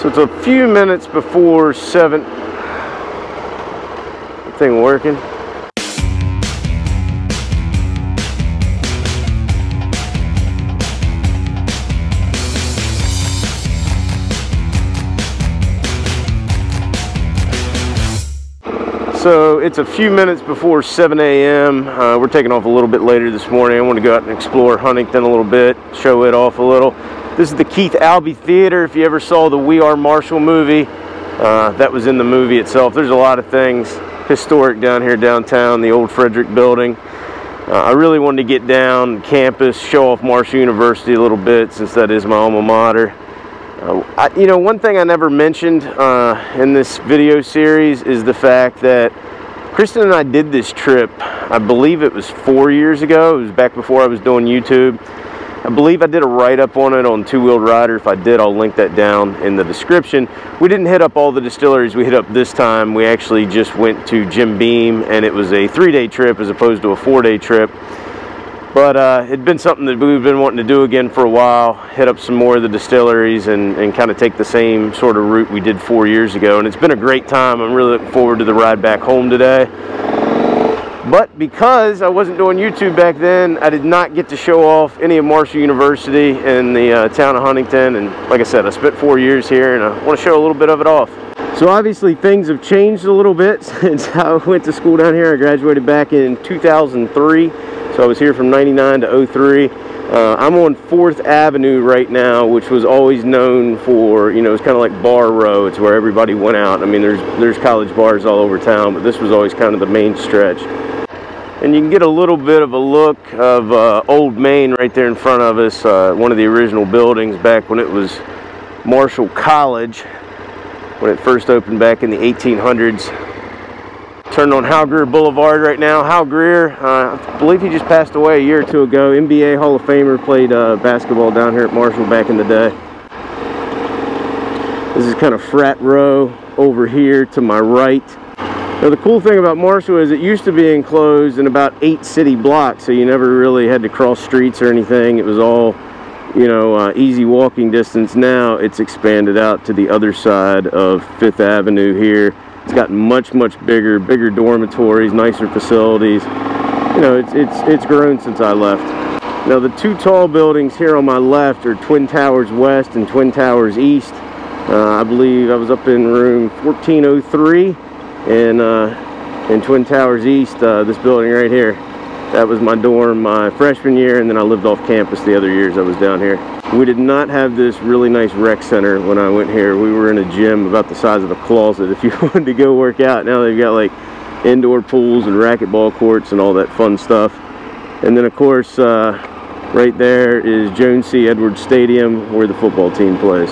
So it's a few minutes before 7. Thing working. So it's a few minutes before 7 a.m. We're taking off a little bit later this morning. I want to go out and explore Huntington a little bit, show it off a little. This is the Keith Albee Theater. If you ever saw the We Are Marshall movie, that was in the movie itself. There's a lot of things historic down here downtown, the old Frederick building. I really wanted to get down campus, show off Marshall University a little bit, since that is my alma mater. You know, one thing I never mentioned in this video series is the fact that Kristen and I did this trip, I believe it was 4 years ago. It was back before I was doing YouTube. I believe I did a write-up on it on Two Wheeled Rider. If I did, I'll link that down in the description. We didn't hit up all the distilleries we hit up this time. We actually just went to Jim Beam, and it was a 3-day trip as opposed to a 4-day trip. But it'd been something that we've been wanting to do again for a while, hit up some more of the distilleries and kind of take the same sort of route we did 4 years ago. And it's been a great time. I'm really looking forward to the ride back home today. But because I wasn't doing YouTube back then, I did not get to show off any of Marshall University in the town of Huntington. And like I said, I spent 4 years here and I want to show a little bit of it off. So obviously things have changed a little bit since I went to school down here. I graduated back in 2003. So I was here from 99 to 03. I'm on 4th Avenue right now, which was always known for, you know, it's kind of like Bar Row. It's where everybody went out. I mean, there's college bars all over town, but this was always kind of the main stretch. And you can get a little bit of a look of Old Main right there in front of us, one of the original buildings back when it was Marshall College, when it first opened back in the 1800s. Turned on Hal Greer Boulevard right now. Hal Greer, I believe he just passed away a year or two ago. NBA Hall of Famer, played basketball down here at Marshall back in the day. This is kind of Frat Row over here to my right. Now the cool thing about Marshall is it used to be enclosed in about 8 city blocks, so you never really had to cross streets or anything. It was all, you know, easy walking distance. Now it's expanded out to the other side of 5th Avenue here. It's gotten much bigger dormitories, nicer facilities. You know, it's grown since I left. Now the 2 tall buildings here on my left are Twin Towers West and Twin Towers East. I believe I was up in room 1403 in Twin Towers East, this building right here. That was my dorm my freshman year, and then I lived off campus the other years I was down here. We did not have this really nice rec center when I went here. We were in a gym about the size of a closet if you wanted to go work out. Now they've got like indoor pools and racquetball courts and all that fun stuff. And then of course, right there is Jones C. Edwards Stadium where the football team plays.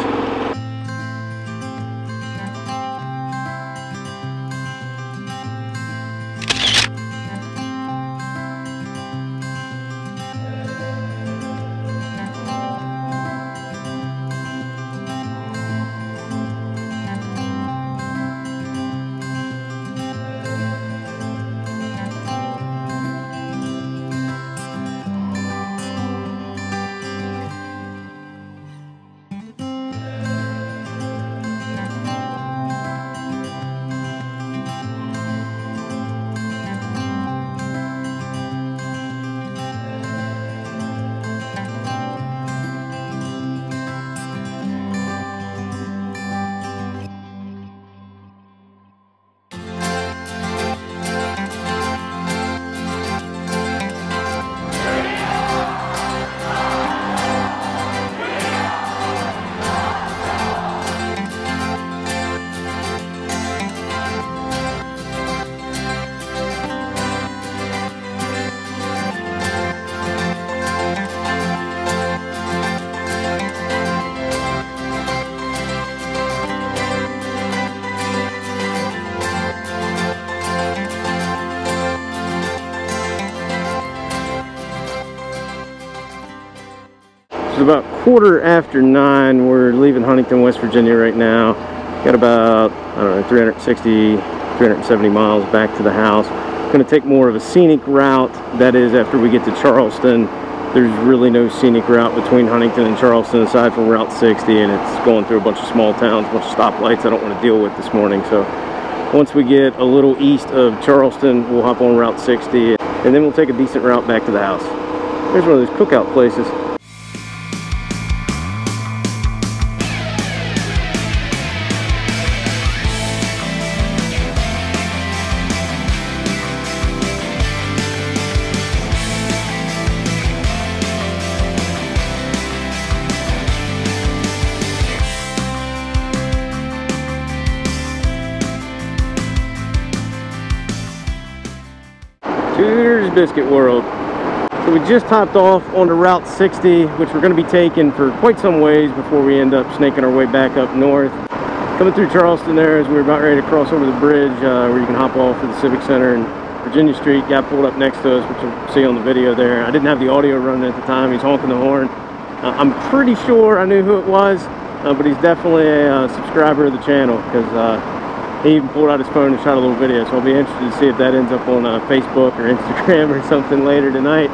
It's about 9:15. We're leaving Huntington, West Virginia right now. Got about, I don't know, 360, 370 miles back to the house. Going to take more of a scenic route. That is after we get to Charleston. There's really no scenic route between Huntington and Charleston aside from Route 60, and it's going through a bunch of small towns, a bunch of stoplights I don't want to deal with this morning. So once we get a little east of Charleston, we'll hop on Route 60, and then we'll take a decent route back to the house. There's one of those cookout places. Here's Biscuit World. So we just hopped off onto Route 60, which we're going to be taking for quite some ways before we end up snaking our way back up north. Coming through Charleston there as we were about ready to cross over the bridge where you can hop off to the Civic Center, and Virginia Street got pulled up next to us, which you'll see on the video there. I didn't have the audio running at the time. He's honking the horn. I'm pretty sure I knew who it was, but he's definitely a subscriber of the channel, because he even pulled out his phone and shot a little video, so I'll be interested to see if that ends up on Facebook or Instagram or something later tonight.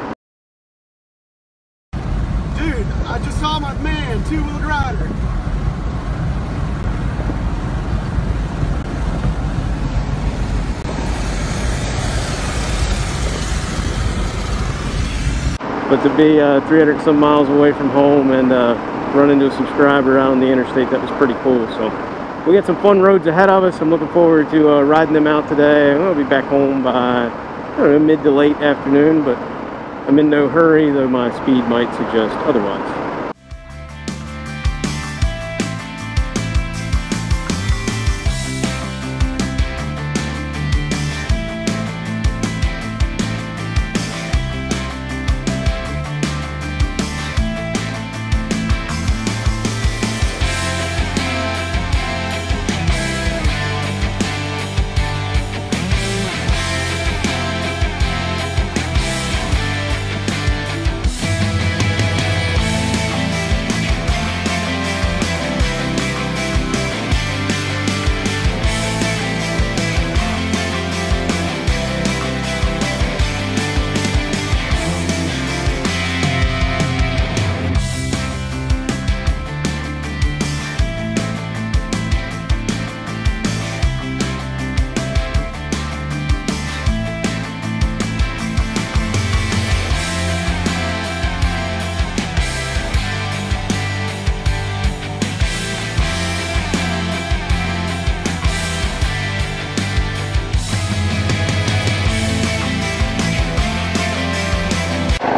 Dude, I just saw my man, two-wheeled rider. But to be 300 and some miles away from home and run into a subscriber out on the interstate, that was pretty cool. So we got some fun roads ahead of us. I'm looking forward to riding them out today. I'll be back home by, I don't know, mid to late afternoon, but I'm in no hurry, though my speed might suggest otherwise.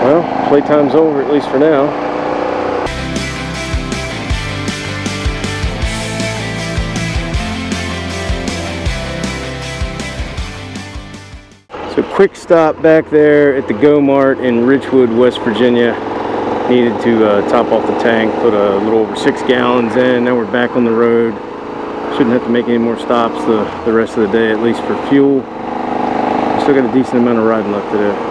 Well, playtime's over, at least for now. So quick stop back there at the Go Mart in Richwood, West Virginia. Needed to top off the tank, put a little over 6 gallons in. Now we're back on the road. Shouldn't have to make any more stops the rest of the day, at least for fuel. Still got a decent amount of riding left to do.